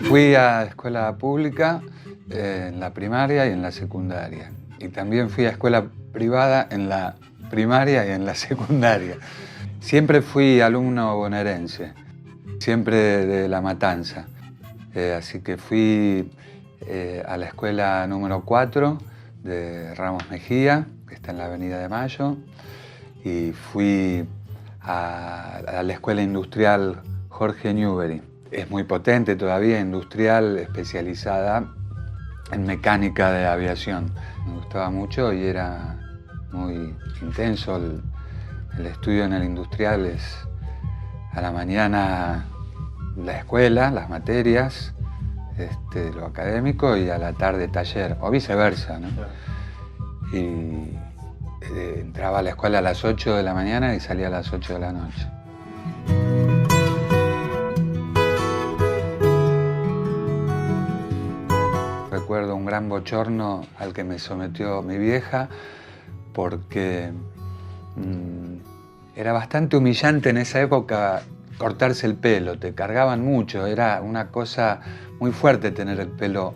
Fui a escuela pública en la primaria y en la secundaria. Y también fui a escuela privada en la primaria y en la secundaria. Siempre fui alumno bonaerense, siempre de La Matanza. Así que fui a la escuela número 4 de Ramos Mejía, que está en la Avenida de Mayo, y fui a la escuela industrial Jorge Newbery. Es muy potente todavía, industrial, especializada en mecánica de aviación. Me gustaba mucho y era muy intenso el estudio en el industrial. Es a la mañana la escuela, las materias, lo académico, y a la tarde taller, o viceversa, ¿no? Y entraba a la escuela a las 8 de la mañana y salía a las 8 de la noche. Recuerdo un gran bochorno al que me sometió mi vieja, porque era bastante humillante en esa época cortarse el pelo, te cargaban mucho, era una cosa muy fuerte tener el pelo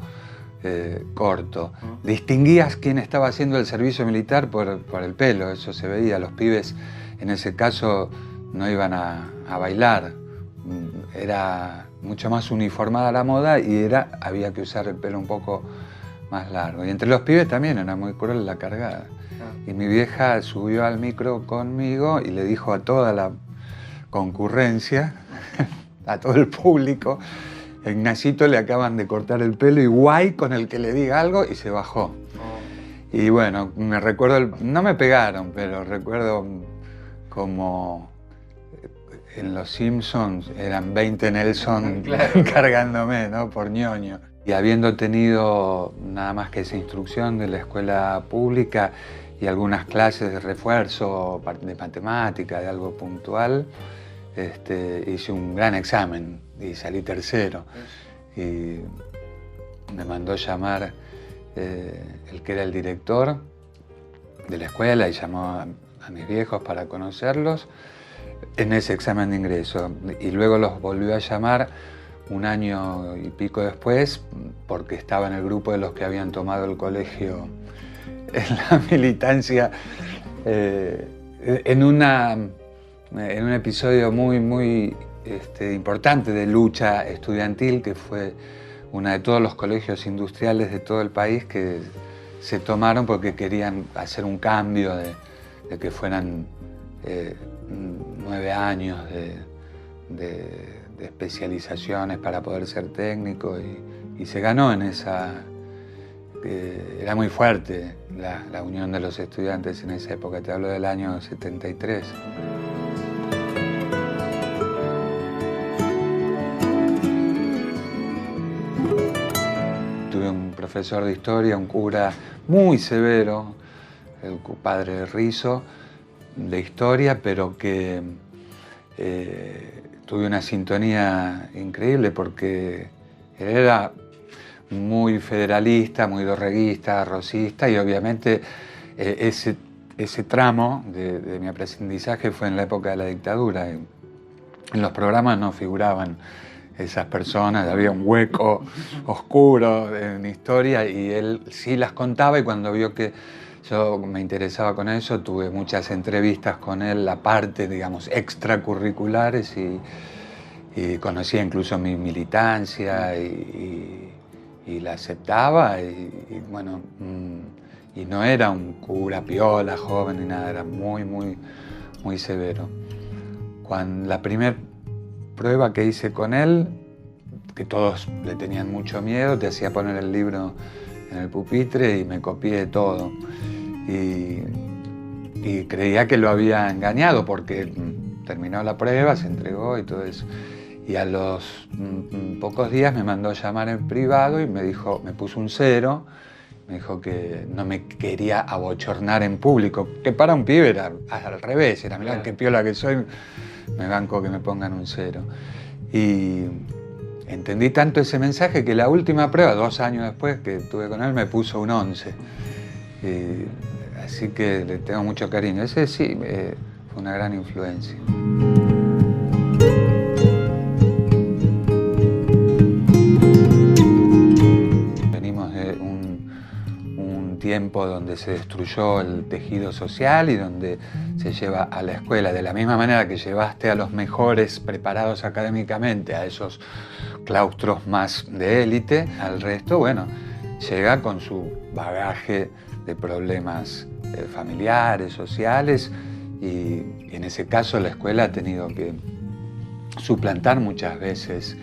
corto. Distinguías quién estaba haciendo el servicio militar por el pelo, eso se veía. Los pibes en ese caso no iban a bailar, era mucho más uniformada la moda y había que usar el pelo un poco más largo. Y entre los pibes también era muy cruel la cargada. Y mi vieja subió al micro conmigo y le dijo a toda la concurrencia, a todo el público: a Ignacito le acaban de cortar el pelo y guay con el que le diga algo, y se bajó. Y bueno, me recuerdo, no me pegaron, pero recuerdo como en Los Simpsons eran 20 Nelson cargándome, ¿no? Por ñoño. Y habiendo tenido nada más que esa instrucción de la escuela pública y algunas clases de refuerzo de matemática, de algo puntual, hice un gran examen y salí tercero. Y me mandó llamar el que era el director de la escuela y llamó a mis viejos para conocerlos en ese examen de ingreso. Y luego los volvió a llamar un año y pico después, porque estaba en el grupo de los que habían tomado el colegio en la militancia, en un episodio muy importante de lucha estudiantil, que fue una de todos los colegios industriales de todo el país que se tomaron porque querían hacer un cambio de que fueran 9 años de especializaciones para poder ser técnico, y se ganó en esa. Era muy fuerte la unión de los estudiantes en esa época, te hablo del año 73. Tuve un profesor de historia, un cura muy severo, el padre Rizzo, de historia, pero que tuve una sintonía increíble porque él era muy federalista, muy dorreguista, rosista, y obviamente ese tramo de mi aprendizaje fue en la época de la dictadura. En los programas no figuraban esas personas, había un hueco oscuro en historia y él sí las contaba, y cuando vio que yo me interesaba con eso, tuve muchas entrevistas con él, aparte, digamos, extracurriculares, y conocía incluso mi militancia y la aceptaba, y bueno, y no era un cura piola, joven ni nada, era muy severo. Cuando la primera prueba que hice con él, que todos le tenían mucho miedo, te hacía poner el libro en el pupitre y me copié todo. Y creía que lo había engañado porque terminó la prueba, se entregó y todo eso. Y a los pocos días me mandó a llamar en privado y me puso un 0, me dijo que no me quería abochornar en público, que para un pibe era al revés, era mirá qué piola que soy, me banco que me pongan un 0. Y entendí tanto ese mensaje que la última prueba, 2 años después que estuve con él, me puso un 11. Así que le tengo mucho cariño. Ese sí, fue una gran influencia. Venimos de un tiempo donde se destruyó el tejido social y donde se lleva a la escuela de la misma manera que llevaste a los mejores preparados académicamente a esos claustros más de élite, al resto, bueno, llega con su bagaje de problemas familiares, sociales, y en ese caso la escuela ha tenido que suplantar muchas veces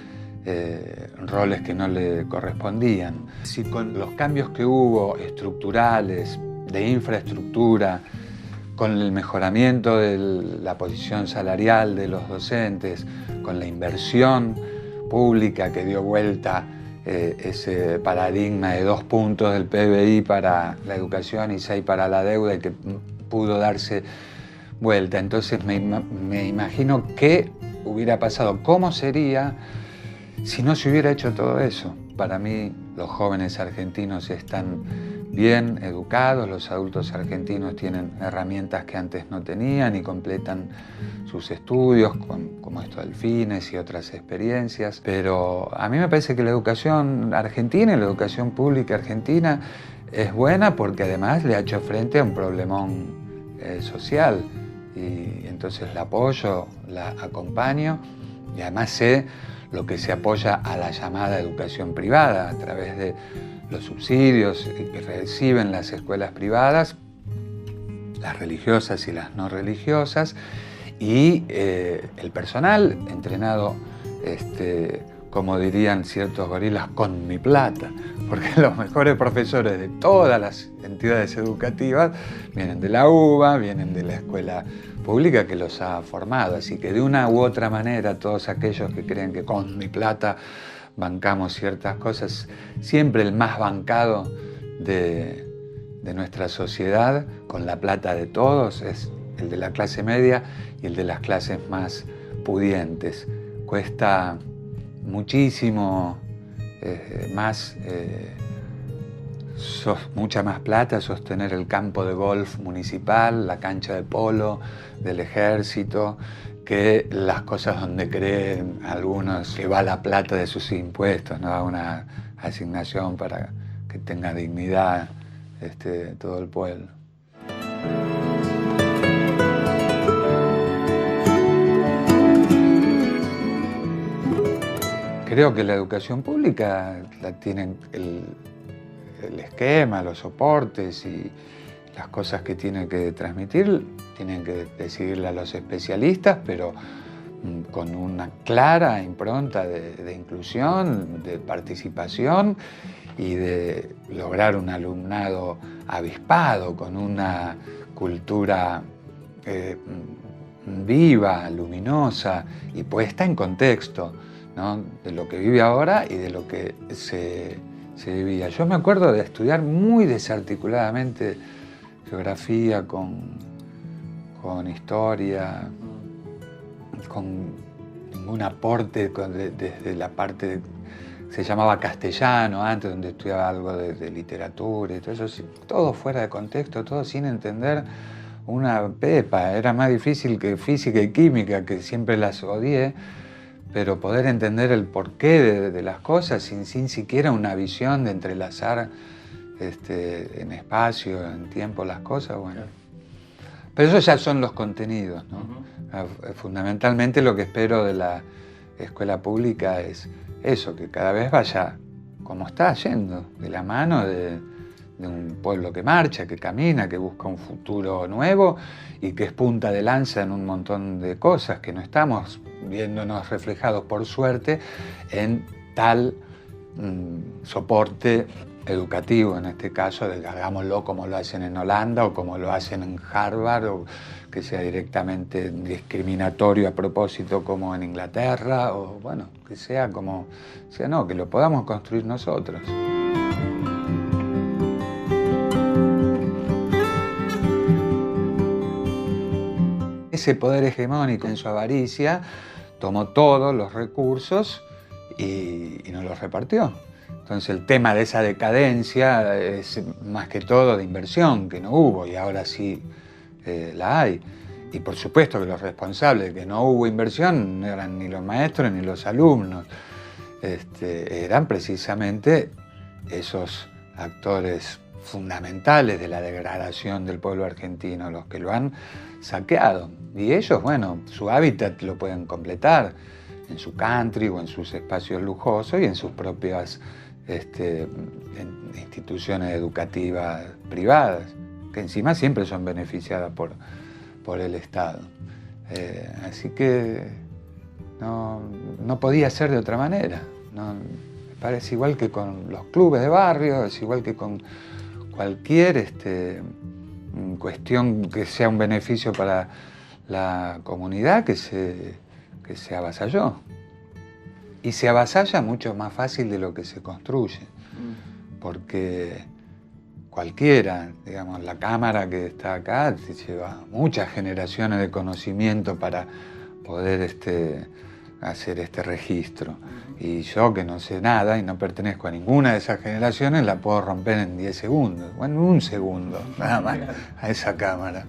roles que no le correspondían. Si con los cambios que hubo estructurales, de infraestructura, con el mejoramiento de la posición salarial de los docentes, con la inversión pública que dio vuelta ese paradigma de 2 puntos del PBI para la educación y 6 para la deuda, y que pudo darse vuelta. Entonces me imagino qué hubiera pasado, cómo sería si no se hubiera hecho todo eso. Para mí, los jóvenes argentinos están bien educados, los adultos argentinos tienen herramientas que antes no tenían y completan sus estudios, como esto del Fines y otras experiencias. Pero a mí me parece que la educación argentina y la educación pública argentina es buena porque además le ha hecho frente a un problemón social. Y entonces la apoyo, la acompaño, y además sé lo que se apoya a la llamada educación privada a través de los subsidios que reciben las escuelas privadas, las religiosas y las no religiosas, y el personal entrenado, como dirían ciertos gorilas, con mi plata, porque los mejores profesores de todas las entidades educativas vienen de la UBA, vienen de la escuela pública que los ha formado, así que de una u otra manera todos aquellos que creen que con mi plata bancamos ciertas cosas, siempre el más bancado de nuestra sociedad, con la plata de todos, es el de la clase media y el de las clases más pudientes. Cuesta muchísimo más, mucha más plata sostener el campo de golf municipal, la cancha de polo del ejército, que las cosas donde creen algunos que va la plata de sus impuestos, ¿no? A una asignación para que tenga dignidad todo el pueblo. Creo que la educación pública la tienen el esquema, los soportes y las cosas que tiene que transmitir, tienen que decidirle a los especialistas, pero con una clara impronta de inclusión, de participación y de lograr un alumnado avispado, con una cultura viva, luminosa y puesta en contexto, ¿no? De lo que vive ahora y de lo que se vivía. Yo me acuerdo de estudiar muy desarticuladamente geografía con historia, con ningún aporte desde la parte, se llamaba castellano antes, donde estudiaba algo de literatura y todo eso, todo fuera de contexto, todo sin entender una pepa. Era más difícil que física y química, que siempre las odié, pero poder entender el porqué de las cosas sin siquiera una visión de entrelazar en espacio, en tiempo las cosas, bueno. Pero eso ya son los contenidos, ¿no? Fundamentalmente lo que espero de la escuela pública es eso, que cada vez vaya como está yendo, de la mano de un pueblo que marcha, que camina, que busca un futuro nuevo y que es punta de lanza en un montón de cosas que no estamos viéndonos reflejados, por suerte, en tal soporte educativo, en este caso, de que hagámoslo como lo hacen en Holanda o como lo hacen en Harvard, o que sea directamente discriminatorio a propósito como en Inglaterra, o bueno, que sea como sea, no, que lo podamos construir nosotros. Ese poder hegemónico en su avaricia tomó todos los recursos y no los repartió. Entonces el tema de esa decadencia es más que todo de inversión, que no hubo, y ahora sí la hay. Y por supuesto que los responsables de que no hubo inversión no eran ni los maestros ni los alumnos, eran precisamente esos actores fundamentales de la degradación del pueblo argentino, los que lo han saqueado. Y ellos, bueno, su hábitat lo pueden completar en su country o en sus espacios lujosos y en sus propias instituciones educativas privadas, que encima siempre son beneficiadas por el Estado. Así que no podía ser de otra manera. Me parece igual que con los clubes de barrio, es igual que con cualquier cuestión que sea un beneficio para la comunidad que se avasalló. Y se avasalla mucho más fácil de lo que se construye, porque cualquiera, digamos, la cámara que está acá lleva muchas generaciones de conocimiento para poder hacer este registro. Y yo, que no sé nada y no pertenezco a ninguna de esas generaciones, la puedo romper en 10 segundos, o en 1 segundo, nada más, a esa cámara.